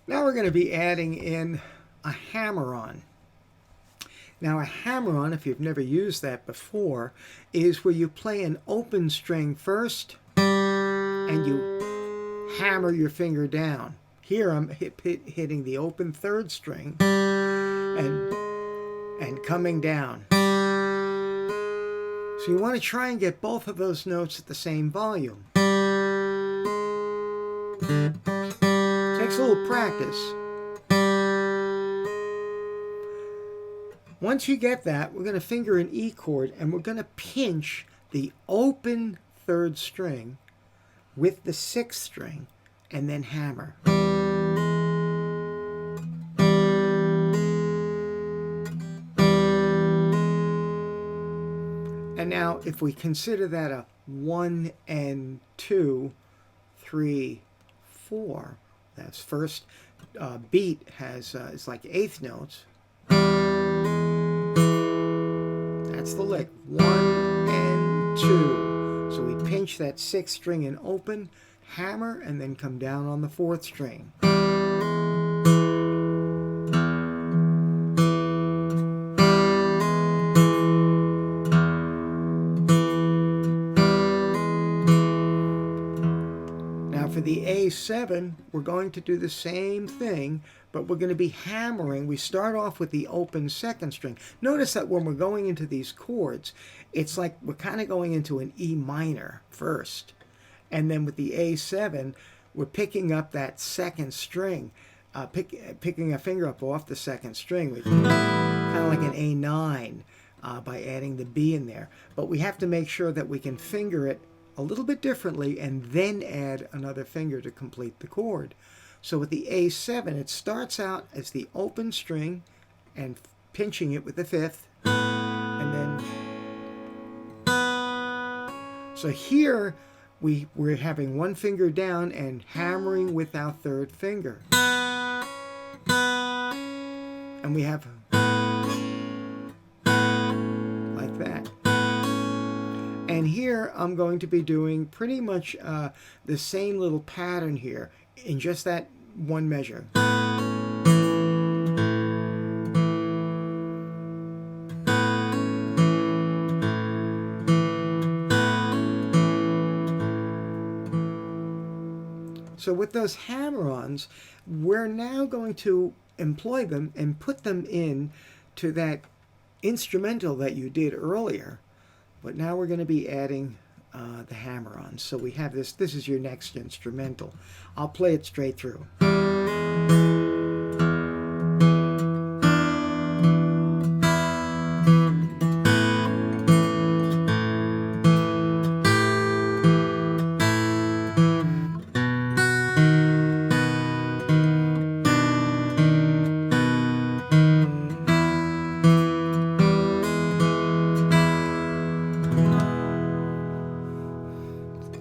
Now we're going to be adding in a hammer-on. Now a hammer-on, if you've never used that before, is where you play an open string first and you hammer your finger down. Here I'm hitting the open third string and coming down. So you want to try and get both of those notes at the same volume. Takes a little practice. Once you get that, we're going to finger an E chord and we're going to pinch the open third string with the sixth string and then hammer. And now if we consider that a 1 and 2, 3, 4, that's first beat has it's like eighth notes. That's the lick, 1 and 2. So we pinch that sixth string and open, hammer, and then come down on the fourth string. For the A7, we're going to do the same thing, but we're going to be hammering. We start off with the open second string. Notice that when we're going into these chords, it's like we're kind of going into an E minor first. And then with the A7, we're picking up that second string, picking a finger up off the second string, kind of like an A9 by adding the B in there. But we have to make sure that we can finger it a little bit differently and then add another finger to complete the chord. So with the A7, it starts out as the open string and pinching it with the fifth, and then so here we're having one finger down and hammering with our third finger, and we have like that. And here I'm going to be doing pretty much the same little pattern here in just that one measure. So with those hammer-ons, we're now going to employ them and put them in to that instrumental that you did earlier. But now we're going to be adding the hammer-ons. So we have this is your next instrumental. I'll play it straight through.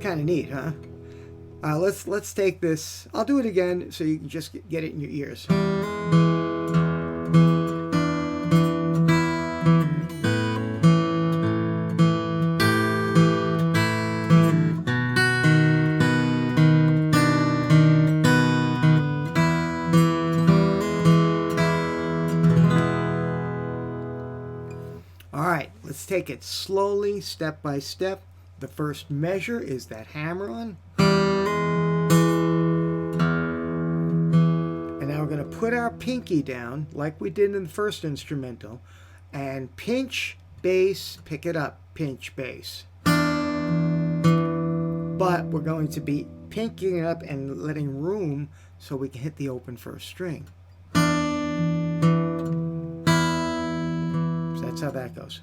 Kind of neat, huh? Let's take this. I'll do it again so you can just get it in your ears. All right, let's take it slowly, step by step. The first measure is that hammer-on. And now we're going to put our pinky down like we did in the first instrumental and pinch, bass, pick it up, pinch, bass. But we're going to be pinking it up and letting room so we can hit the open first string. So that's how that goes.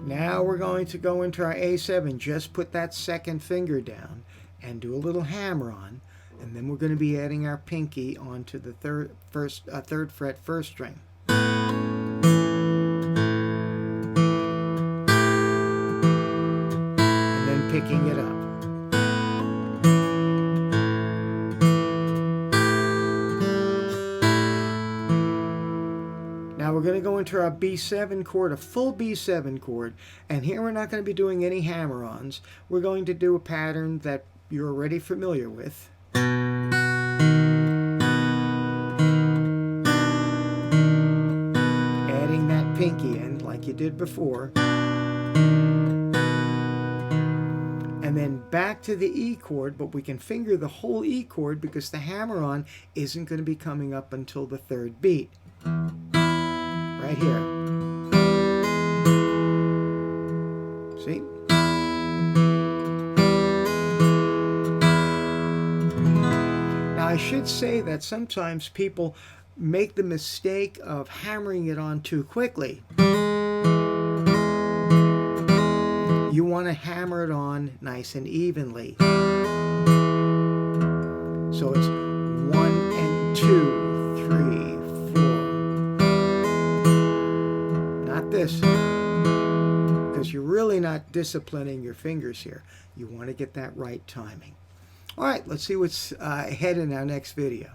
Now we're going to go into our A7, just put that second finger down and do a little hammer-on, and then we're going to be adding our pinky onto the third fret first string. And then picking it up. Now we're going to go into our B7 chord, a full B7 chord, and here we're not going to be doing any hammer-ons. We're going to do a pattern that you're already familiar with. Adding that pinky in like you did before. And then back to the E chord, but we can finger the whole E chord because the hammer-on isn't going to be coming up until the third beat. Right here. See? Now I should say that sometimes people make the mistake of hammering it on too quickly. You want to hammer it on nice and evenly. So it's 1 and 2, 3, 4. Not this, because you're really not disciplining your fingers here. You want to get that right timing. All right, let's see what's ahead in our next video.